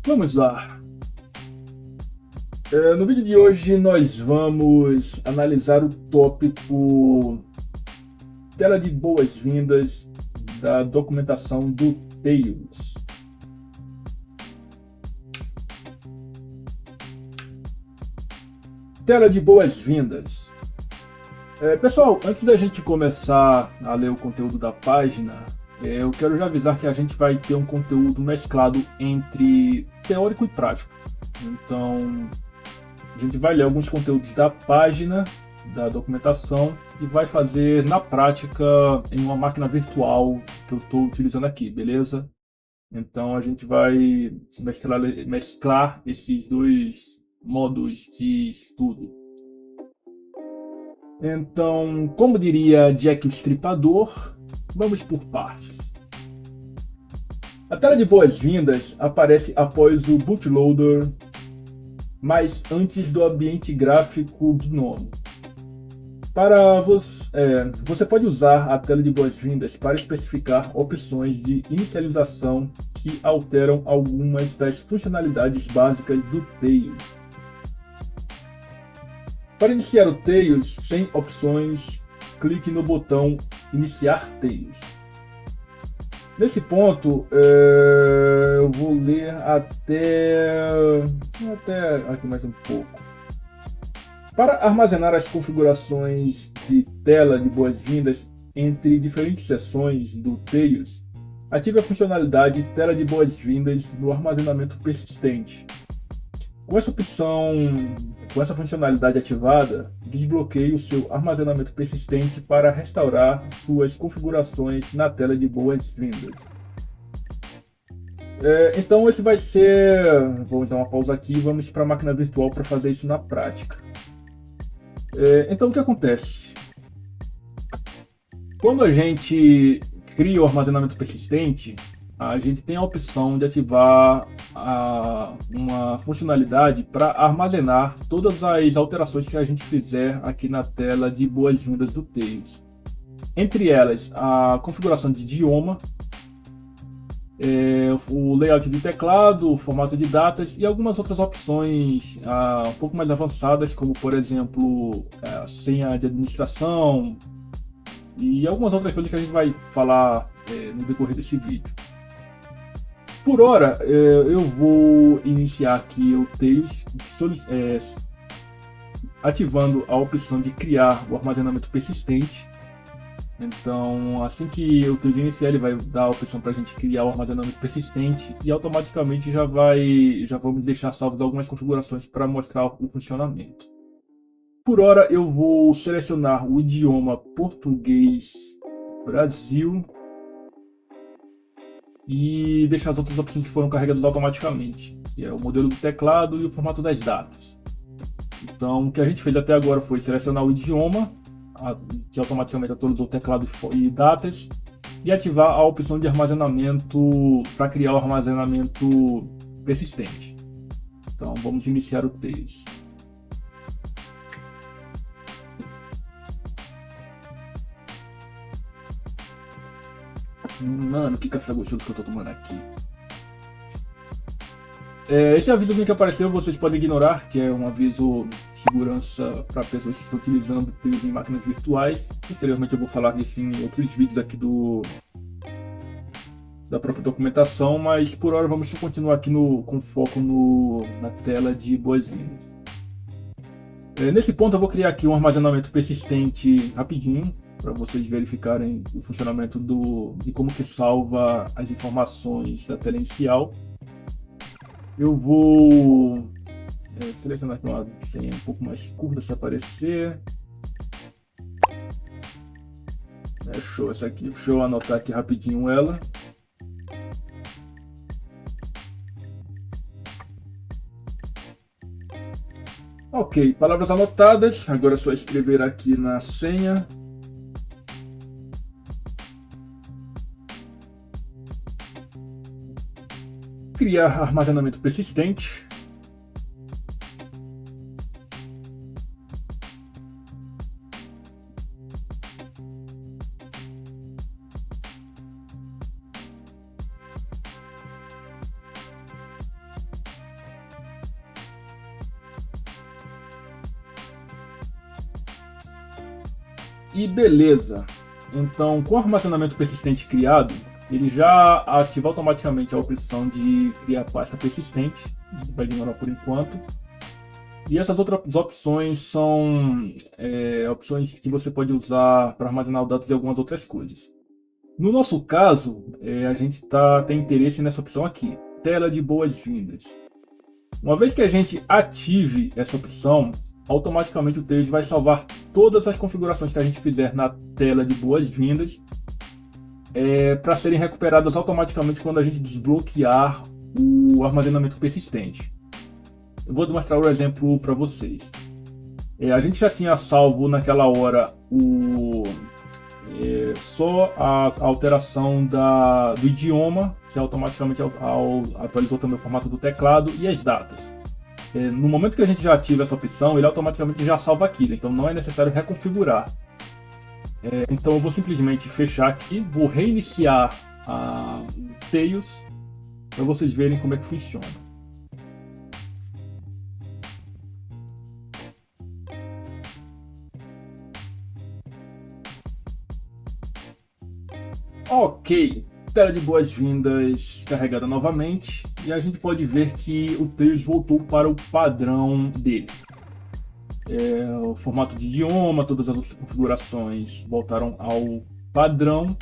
Vamos lá. No vídeo de hoje nós vamos analisar o tópico tela de boas-vindas da documentação do Tails. Tela de boas-vindas. Pessoal, antes da gente começar a ler o conteúdo da página, eu quero já avisar que a gente vai ter um conteúdo mesclado entre teórico e prático. Então, a gente vai ler alguns conteúdos da página, da documentação, e vai fazer na prática em uma máquina virtual que eu estou utilizando aqui, beleza? Então a gente vai mesclar esses dois modos de estudo. Então, como diria Jack o Estripador, vamos por partes. A tela de boas-vindas aparece após o bootloader, mas antes do ambiente gráfico GNOME. Você pode usar a tela de boas-vindas para especificar opções de inicialização que alteram algumas das funcionalidades básicas do Tails. Para iniciar o Tails sem opções, clique no botão Iniciar Tails. Nesse ponto, eu vou ler até aqui mais um pouco. Para armazenar as configurações de tela de boas-vindas entre diferentes seções do Tails, ative a funcionalidade Tela de boas-vindas no armazenamento persistente. Com essa funcionalidade ativada, desbloqueie o seu armazenamento persistente para restaurar suas configurações na tela de boas-vindas. Então esse vai ser... Vamos dar uma pausa aqui e vamos para a máquina virtual para fazer isso na prática. Então o que acontece? Quando a gente cria o armazenamento persistente, a gente tem a opção de ativar uma funcionalidade para armazenar todas as alterações que a gente fizer aqui na tela de boas-vindas do Tails. Entre elas, a configuração de idioma, o layout de teclado, o formato de datas e algumas outras opções um pouco mais avançadas, como por exemplo a senha de administração e algumas outras coisas que a gente vai falar no decorrer desse vídeo. Por hora, eu vou iniciar aqui o Tails ativando a opção de criar o armazenamento persistente. Então, assim que o Tails iniciar, ele vai dar a opção para a gente criar o armazenamento persistente e automaticamente já vamos deixar salvas algumas configurações para mostrar o funcionamento. Por hora, eu vou selecionar o idioma português Brasil e deixar as outras opções que foram carregadas automaticamente, que é o modelo do teclado e o formato das datas. Então, o que a gente fez até agora foi selecionar o idioma, que automaticamente atualizou o teclado e datas, e ativar a opção de armazenamento para criar o armazenamento persistente. Então, vamos iniciar o Tails. Mano, que café gostoso que eu tô tomando aqui. Esse aviso que apareceu vocês podem ignorar, que é um aviso de segurança para pessoas que estão utilizando Tails em máquinas virtuais. Posteriormente eu vou falar disso em outros vídeos aqui da própria documentação, mas por hora vamos continuar aqui com foco na tela de boas-vindas. Nesse ponto eu vou criar aqui um armazenamento persistente rapidinho, para vocês verificarem o funcionamento de como que salva as informações da tela inicial. Eu vou selecionar aqui uma senha um pouco mais curta se aparecer. Show essa aqui. Deixa eu anotar aqui rapidinho ela. Ok, palavras anotadas. Agora é só escrever aqui na senha. Criar armazenamento persistente. E beleza. Então, com o armazenamento persistente criado, ele já ativa automaticamente a opção de criar pasta persistente. Vai ignorar por enquanto. E essas outras opções são opções que você pode usar para armazenar os dados e algumas outras coisas. No nosso caso, a gente tem interesse nessa opção aqui, tela de boas-vindas. Uma vez que a gente ative essa opção, automaticamente o Tails vai salvar todas as configurações que a gente fizer na tela de boas-vindas para serem recuperadas automaticamente quando a gente desbloquear o armazenamento persistente. Eu vou mostrar o exemplo para vocês. A gente já tinha salvo naquela hora só a alteração do idioma, que automaticamente atualizou também o formato do teclado e as datas. No momento que a gente já ativa essa opção, ele automaticamente já salva aquilo, então não é necessário reconfigurar. Então eu vou simplesmente fechar aqui, vou reiniciar o Tails para vocês verem como é que funciona. Ok, tela de boas-vindas carregada novamente e a gente pode ver que o Tails voltou para o padrão dele. O formato de idioma, todas as outras configurações voltaram ao padrão.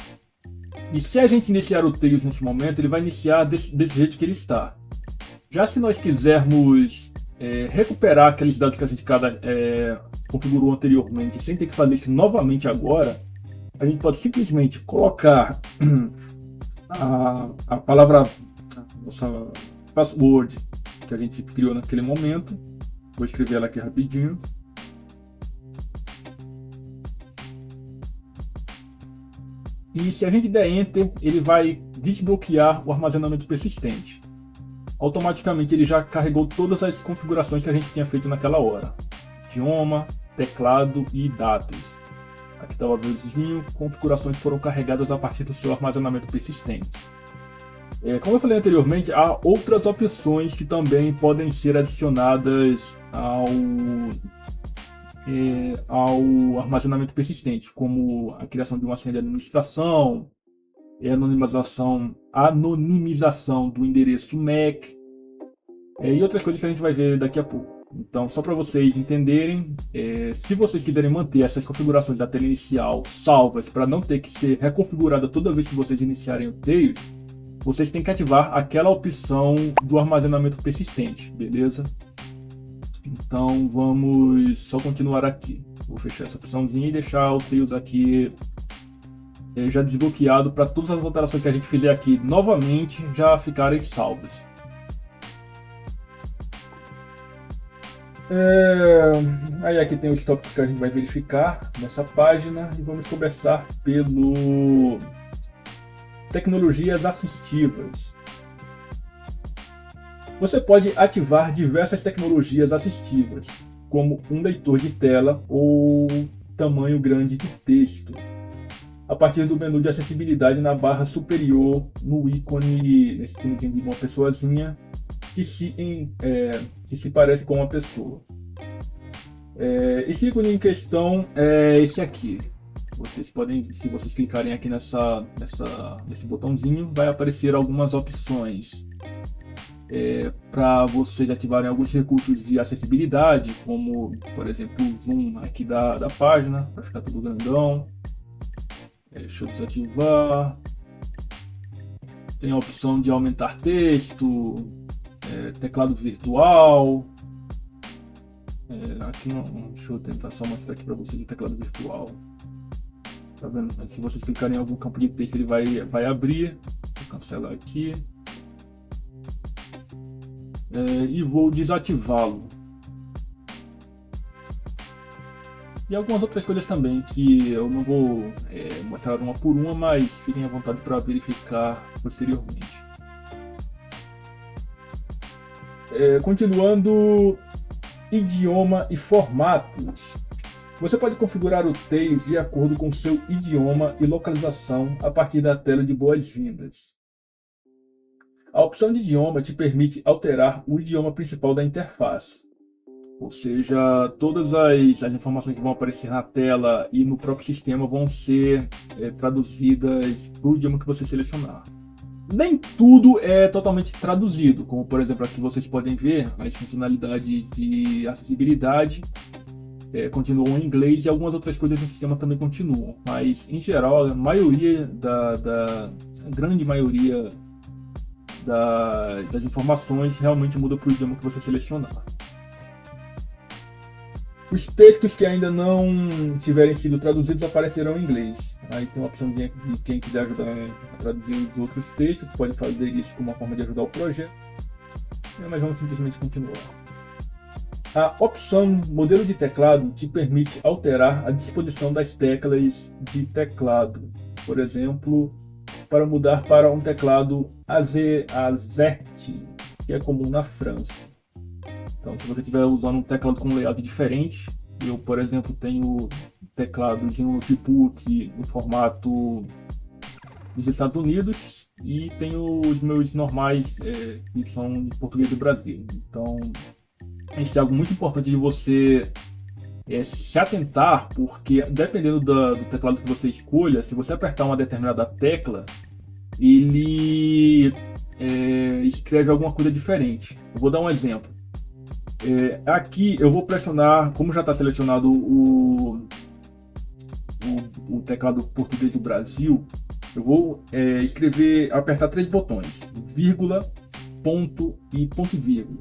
E se a gente iniciar o Tails nesse momento, ele vai iniciar desse jeito que ele está. Já se nós quisermos recuperar aqueles dados que a gente configurou anteriormente, sem ter que fazer isso novamente agora, a gente pode simplesmente colocar a palavra, nossa password que a gente criou naquele momento. Vou escrever ela aqui rapidinho. E se a gente der Enter, ele vai desbloquear o armazenamento persistente. Automaticamente ele já carregou todas as configurações que a gente tinha feito naquela hora. Idioma, teclado e datas. Aqui está o avisozinho, configurações foram carregadas a partir do seu armazenamento persistente. Como eu falei anteriormente, há outras opções que também podem ser adicionadas ao armazenamento persistente, como a criação de uma senha de administração, anonimização do endereço MAC e outras coisas que a gente vai ver daqui a pouco. Então, só para vocês entenderem, se vocês quiserem manter essas configurações da tela inicial salvas para não ter que ser reconfigurada toda vez que vocês iniciarem o Tails, vocês têm que ativar aquela opção do armazenamento persistente, beleza? Então vamos só continuar aqui. Vou fechar essa opçãozinha e deixar o Tails aqui já desbloqueado para todas as alterações que a gente fizer aqui novamente já ficarem salvas. Aí aqui tem os tópicos que a gente vai verificar nessa página e vamos começar pelo tecnologias assistivas. Você pode ativar diversas tecnologias assistivas, como um leitor de tela ou tamanho grande de texto, a partir do menu de acessibilidade na barra superior, no ícone, nesse ícone de uma pessoazinha que se parece com uma pessoa. Esse ícone em questão é esse aqui. Vocês podem, se vocês clicarem aqui nesse botãozinho, vai aparecer algumas opções para vocês ativarem alguns recursos de acessibilidade, como, por exemplo, o zoom aqui da página, para ficar tudo grandão. Deixa eu desativar. Tem a opção de aumentar texto, teclado virtual. Aqui não, deixa eu tentar só mostrar aqui para vocês o teclado virtual. Tá vendo? Se vocês clicarem em algum campo de texto, ele vai abrir. Vou cancelar aqui. E vou desativá-lo. E algumas outras coisas também que eu não vou mostrar uma por uma, mas fiquem à vontade para verificar posteriormente. Continuando, idioma e formatos. Você pode configurar o Tails de acordo com seu idioma e localização a partir da tela de boas-vindas. A opção de idioma te permite alterar o idioma principal da interface. Ou seja, todas as informações que vão aparecer na tela e no próprio sistema vão ser traduzidas para o idioma que você selecionar. Nem tudo é totalmente traduzido, como por exemplo aqui vocês podem ver as funcionalidades de acessibilidade continuam em inglês e algumas outras coisas no sistema também continuam, mas em geral a maioria a grande maioria das informações realmente muda para o idioma que você selecionar. Os textos que ainda não tiverem sido traduzidos aparecerão em inglês. Aí tem uma opção de quem quiser ajudar a traduzir os outros textos, pode fazer isso como uma forma de ajudar o projeto. Mas vamos simplesmente continuar. A opção Modelo de teclado te permite alterar a disposição das teclas de teclado. Por exemplo, para mudar para um teclado AZERTY, que é comum na França. Então, se você estiver usando um teclado com um layout diferente, eu, por exemplo, tenho teclado de um notebook no formato dos Estados Unidos e tenho os meus normais que são de português do Brasil. Então, isso é algo muito importante de você se atentar, porque dependendo do teclado que você escolha, se você apertar uma determinada tecla, ele escreve alguma coisa diferente. Eu vou dar um exemplo. Aqui eu vou pressionar, como já está selecionado o teclado português do Brasil, eu vou apertar 3 botões, vírgula, ponto e ponto e vírgula.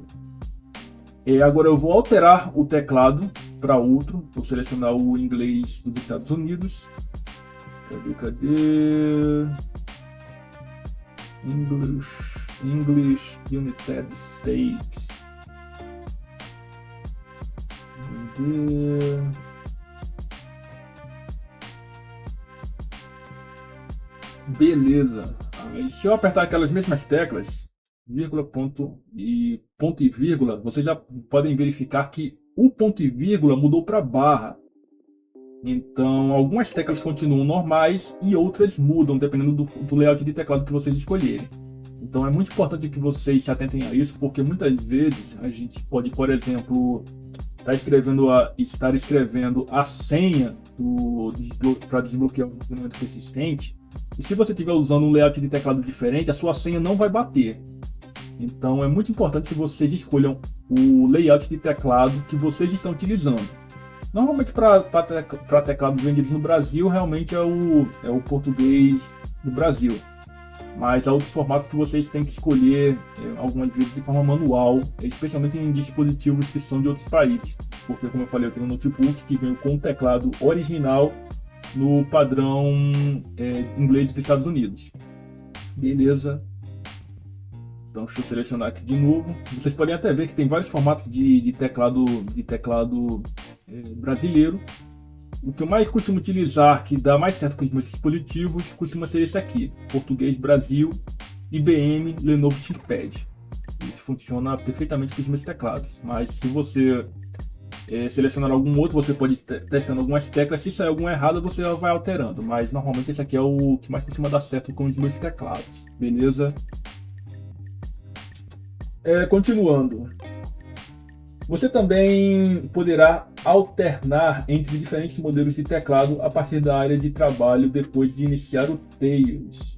Agora eu vou alterar o teclado para outro, vou selecionar o inglês dos Estados Unidos. Cadê? English United States. Beleza. Aí, se eu apertar aquelas mesmas teclas, vírgula, ponto e vírgula, vocês já podem verificar que o ponto e vírgula mudou para barra. Então, algumas teclas continuam normais e outras mudam, dependendo do layout de teclado que vocês escolherem. Então, é muito importante que vocês se atentem a isso, porque muitas vezes a gente pode, por exemplo, estar escrevendo a senha para desbloquear um funcionamento persistente. E se você estiver usando um layout de teclado diferente, a sua senha não vai bater. Então é muito importante que vocês escolham o layout de teclado que vocês estão utilizando. Normalmente para teclados vendidos no Brasil, realmente é o português do Brasil. Mas há outros formatos que vocês têm que escolher algumas vezes de forma manual, especialmente em dispositivos que são de outros países. Porque, como eu falei, eu tenho um notebook que vem com o teclado original no padrão inglês dos Estados Unidos. Beleza. Então, deixa eu selecionar aqui de novo. Vocês podem até ver que tem vários formatos de teclado brasileiro. O que eu mais costumo utilizar, que dá mais certo com os meus dispositivos, costuma ser esse aqui, Português Brasil, IBM, Lenovo ThinkPad. Isso funciona perfeitamente com os meus teclados, mas se você selecionar algum outro, você pode ir testando algumas teclas, se sair alguma errada você vai alterando, mas normalmente esse aqui é o que mais costuma dar certo com os meus teclados, beleza? Continuando. Você também poderá alternar entre diferentes modelos de teclado a partir da área de trabalho depois de iniciar o Tails.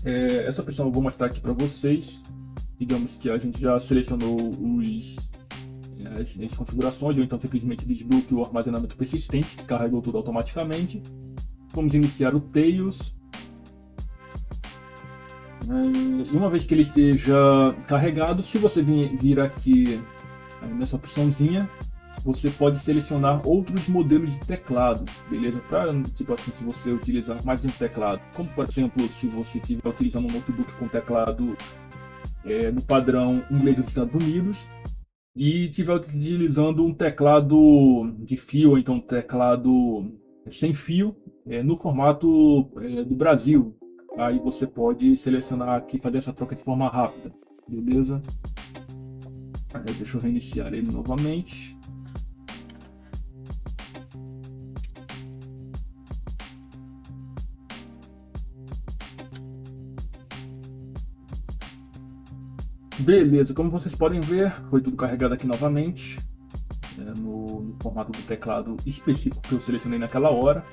Essa opção eu vou mostrar aqui para vocês. Digamos que a gente já selecionou as configurações, ou então simplesmente desbloqueou o armazenamento persistente, que carregou tudo automaticamente. Vamos iniciar o Tails. E uma vez que ele esteja carregado, se você vir aqui nessa opçãozinha, você pode selecionar outros modelos de teclado, beleza? Tipo assim, se você utilizar mais um teclado, como por exemplo, se você estiver utilizando um notebook com teclado no padrão inglês dos Estados Unidos e estiver utilizando um teclado de fio, ou então um teclado sem fio, no formato do Brasil, aí você pode selecionar aqui e fazer essa troca de forma rápida, beleza? Deixa eu reiniciar ele novamente. Beleza, como vocês podem ver, foi tudo carregado aqui novamente. formato do teclado específico que eu selecionei naquela hora.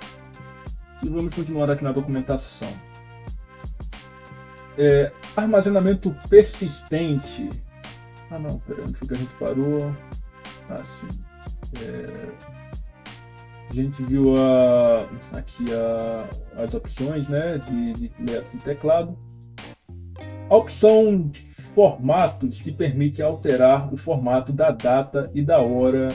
E vamos continuar aqui na documentação. Armazenamento persistente. Ah não, peraí, onde foi que a gente parou? Assim. A gente viu aqui as opções, né, de letras e teclado. A opção formatos que permite alterar o formato da data e da hora,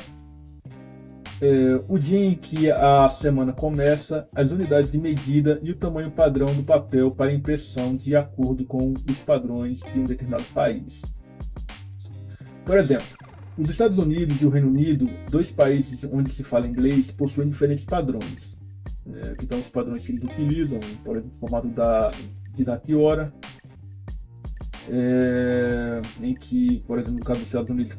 o dia em que a semana começa, as unidades de medida e o tamanho padrão do papel para impressão de acordo com os padrões de um determinado país. Por exemplo, os Estados Unidos e o Reino Unido, dois países onde se fala inglês, possuem diferentes padrões. Aqui estão os padrões que eles utilizam, por exemplo, o formato de data e hora, em que, por exemplo, no caso dos Estados Unidos,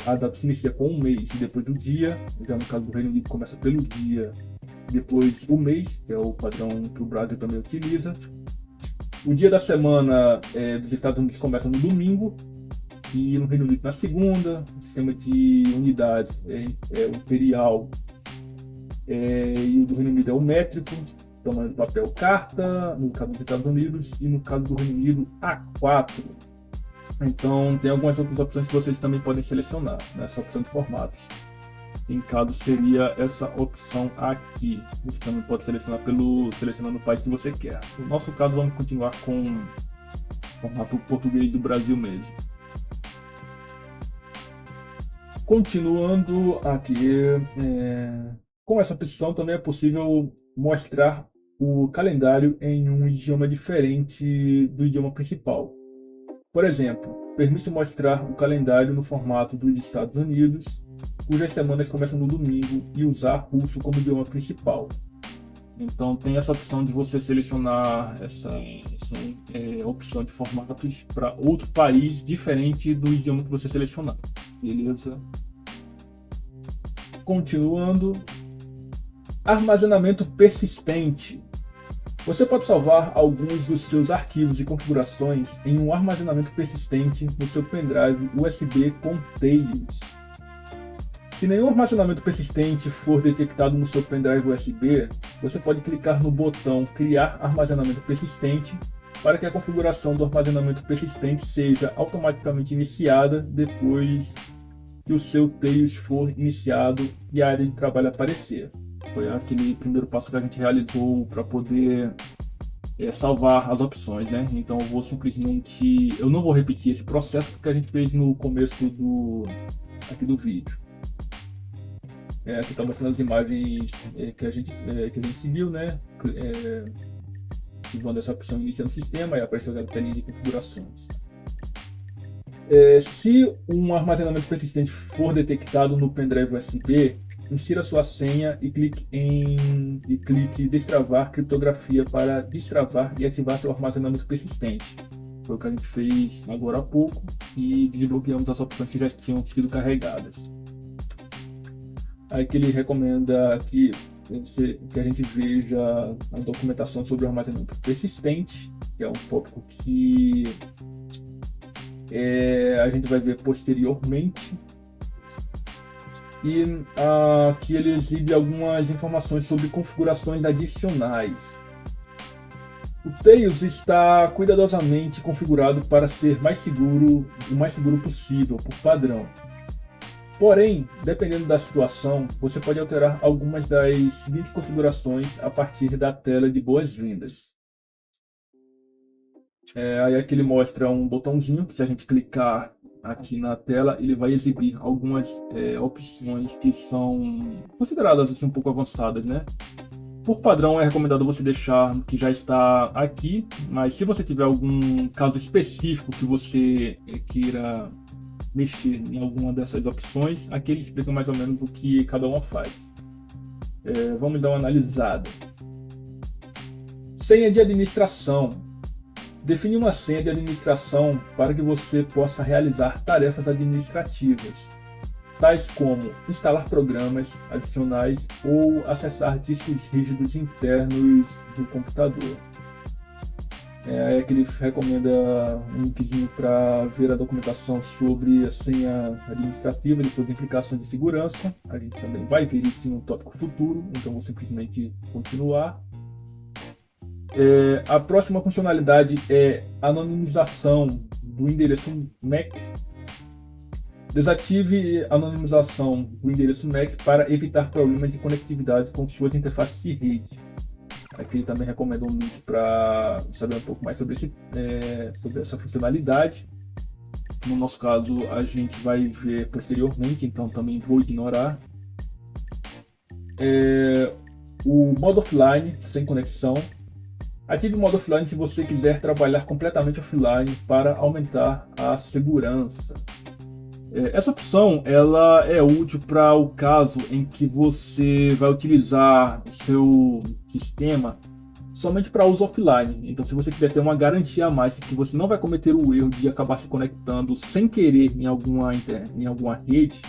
a data se inicia com um mês e depois do dia. Já no caso do Reino Unido, começa pelo dia, depois o mês, que é o padrão que o Brasil também utiliza. O dia da semana dos Estados Unidos começa no domingo e no Reino Unido na segunda. O sistema de unidades é o imperial, e o do Reino Unido é o métrico. Tamanho do papel carta, no caso dos Estados Unidos, e no caso do Reino Unido, A4. Então, tem algumas outras opções que vocês também podem selecionar nessa opção de formatos. Em caso, seria essa opção aqui. Você também pode selecionar selecionando o país que você quer. No nosso caso, vamos continuar com o formato português do Brasil mesmo. Continuando aqui, com essa opção também é possível mostrar o calendário em um idioma diferente do idioma principal. Por exemplo, permite mostrar o calendário no formato dos Estados Unidos, cujas semanas começam no domingo, e usar russo como idioma principal. Então tem essa opção de você selecionar essa opção de formatos para outro país diferente do idioma que você selecionar. Beleza? Continuando. Armazenamento persistente. Você pode salvar alguns dos seus arquivos e configurações em um armazenamento persistente no seu pendrive USB com Tails. Se nenhum armazenamento persistente for detectado no seu pendrive USB, você pode clicar no botão Criar armazenamento persistente para que a configuração do armazenamento persistente seja automaticamente iniciada depois que o seu Tails for iniciado e a área de trabalho aparecer. Foi aquele primeiro passo que a gente realizou para poder salvar as opções, né? Então eu não vou repetir esse processo porque a gente fez no começo aqui do vídeo. Aqui está mostrando as imagens que a gente seguiu, né? Ativando essa opção iniciando o sistema e apareceu a telinha de configurações. Se um armazenamento persistente for detectado no pendrive USB, insira sua senha e clique em destravar criptografia para destravar e ativar seu armazenamento persistente. Foi o que a gente fez agora há pouco e desbloqueamos as opções que já tinham sido carregadas. Aí que ele recomenda que a gente veja a documentação sobre o armazenamento persistente, que é um tópico que a gente vai ver posteriormente. E aqui ele exibe algumas informações sobre configurações adicionais. O Tails está cuidadosamente configurado para ser o mais seguro possível, por padrão. Porém, dependendo da situação, você pode alterar algumas das seguintes configurações a partir da tela de boas-vindas. Aí aqui ele mostra um botãozinho que, se a gente clicar aqui na tela, ele vai exibir algumas opções que são consideradas assim, um pouco avançadas, né? Por padrão, é recomendado você deixar no que já está aqui, mas se você tiver algum caso específico que você queira mexer em alguma dessas opções, aqui ele explica mais ou menos o que cada uma faz. Vamos dar uma analisada. Senha de administração. Define uma senha de administração para que você possa realizar tarefas administrativas, tais como instalar programas adicionais ou acessar discos rígidos internos do computador. É que ele recomenda um linkzinho para ver a documentação sobre a senha administrativa e suas implicações de segurança. A gente também vai ver isso em um tópico futuro, então vou simplesmente continuar. A próxima funcionalidade é anonimização do endereço MAC. Desative a anonimização do endereço MAC para evitar problemas de conectividade com suas interfaces de rede. Aqui ele também recomenda um link para saber um pouco mais sobre essa funcionalidade. No nosso caso, a gente vai ver posteriormente, então também vou ignorar. O modo offline, sem conexão. Ative o modo offline se você quiser trabalhar completamente offline para aumentar a segurança. Essa opção ela é útil para o caso em que você vai utilizar o seu sistema somente para uso offline. Então, se você quiser ter uma garantia a mais de que você não vai cometer o erro de acabar se conectando sem querer em alguma rede,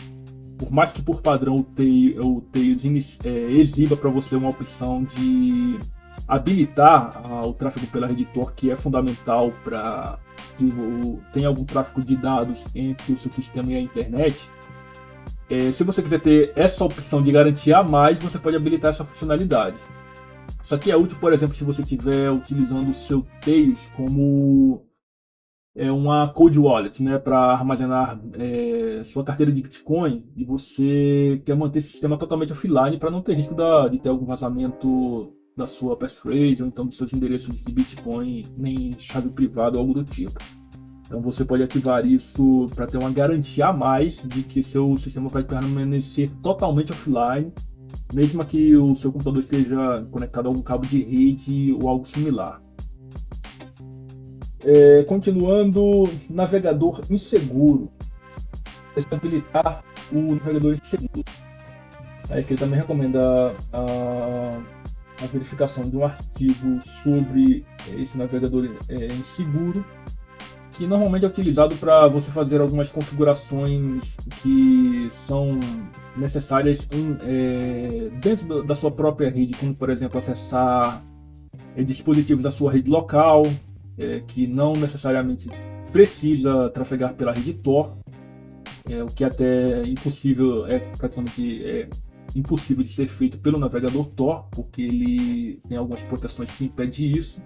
por mais que por padrão o Tails exiba para você uma opção de habilitar o tráfego pela rede Tor, que é fundamental para que tenha algum tráfego de dados entre o seu sistema e a internet. Se você quiser ter essa opção de garantia a mais, você pode habilitar essa funcionalidade. Isso aqui é útil, por exemplo, se você estiver utilizando o seu Tails como uma cold wallet, né, para armazenar sua carteira de Bitcoin, e você quer manter esse sistema totalmente offline para não ter risco de ter algum vazamento da sua passphrase ou então dos seus endereços de Bitcoin, nem chave privada ou algo do tipo. Então você pode ativar isso para ter uma garantia a mais de que seu sistema vai permanecer totalmente offline, mesmo que o seu computador esteja conectado a algum cabo de rede ou algo similar. Continuando, navegador inseguro. Habilitar o navegador inseguro. Que ele também recomenda a verificação de um artigo sobre esse navegador inseguro, que normalmente é utilizado para você fazer algumas configurações que são necessárias dentro da sua própria rede, como por exemplo acessar dispositivos da sua rede local, que não necessariamente precisa trafegar pela rede Tor, o que até praticamente impossível de ser feito pelo navegador Tor, porque ele tem algumas proteções que impedem isso.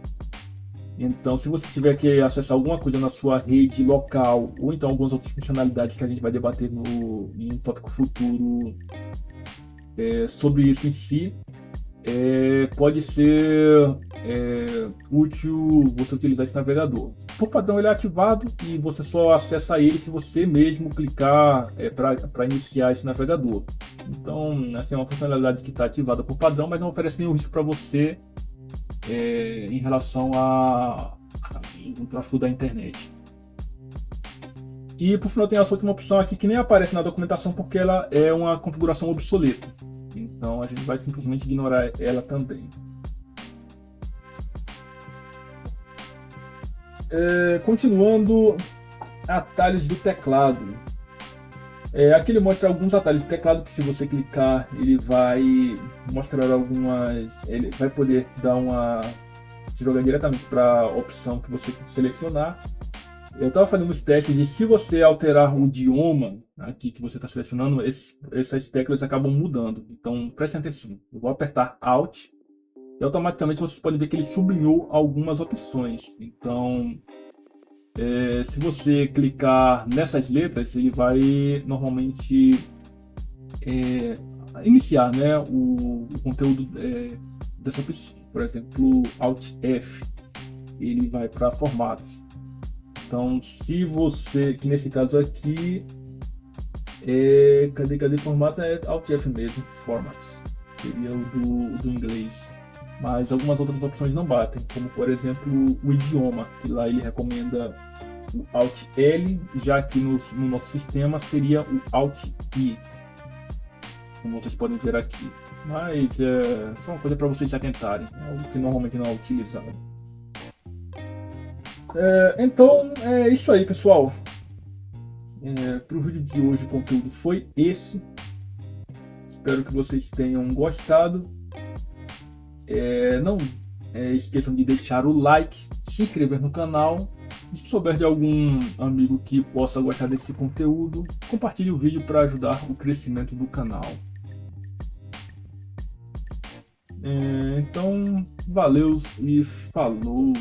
Então, se você tiver que acessar alguma coisa na sua rede local, ou então algumas outras funcionalidades que a gente vai debater em um tópico futuro sobre isso em si, pode ser útil você utilizar esse navegador. Por padrão ele é ativado e você só acessa ele se você mesmo clicar para iniciar esse navegador. Então, essa é uma funcionalidade que está ativada por padrão, mas não oferece nenhum risco para você em relação ao tráfego da internet. E por final tem essa última opção aqui que nem aparece na documentação porque ela é uma configuração obsoleta. Então a gente vai simplesmente ignorar ela também. Continuando, atalhos do teclado. Aqui ele mostra alguns atalhos do teclado que se você clicar ele vai mostrar ele vai poder te jogar diretamente para a opção que você selecionar. Eu estava fazendo os testes e se você alterar o idioma aqui que você está selecionando, essas teclas acabam mudando. Então preste atenção. Eu vou apertar Alt e automaticamente vocês podem ver que ele sublinhou algumas opções. Então, se você clicar nessas letras, ele vai normalmente iniciar, né, o conteúdo dessa opção. Por exemplo, Alt F, ele vai para formatos. Então, se você, que nesse caso aqui, cadê formato? Alt F mesmo, Formats, seria o do inglês. Mas algumas outras opções não batem, como por exemplo o idioma, que lá ele recomenda o Alt L, já que no nosso sistema seria o Alt I, como vocês podem ver aqui. Mas é só uma coisa para vocês se atentarem, é algo que normalmente não é utilizado. Então é isso aí, pessoal. Para o vídeo de hoje o conteúdo foi esse. Espero que vocês tenham gostado. Não esqueçam de deixar o like, se inscrever no canal. Se souber de algum amigo que possa gostar desse conteúdo, compartilhe o vídeo para ajudar o crescimento do canal. Então, valeu e falou!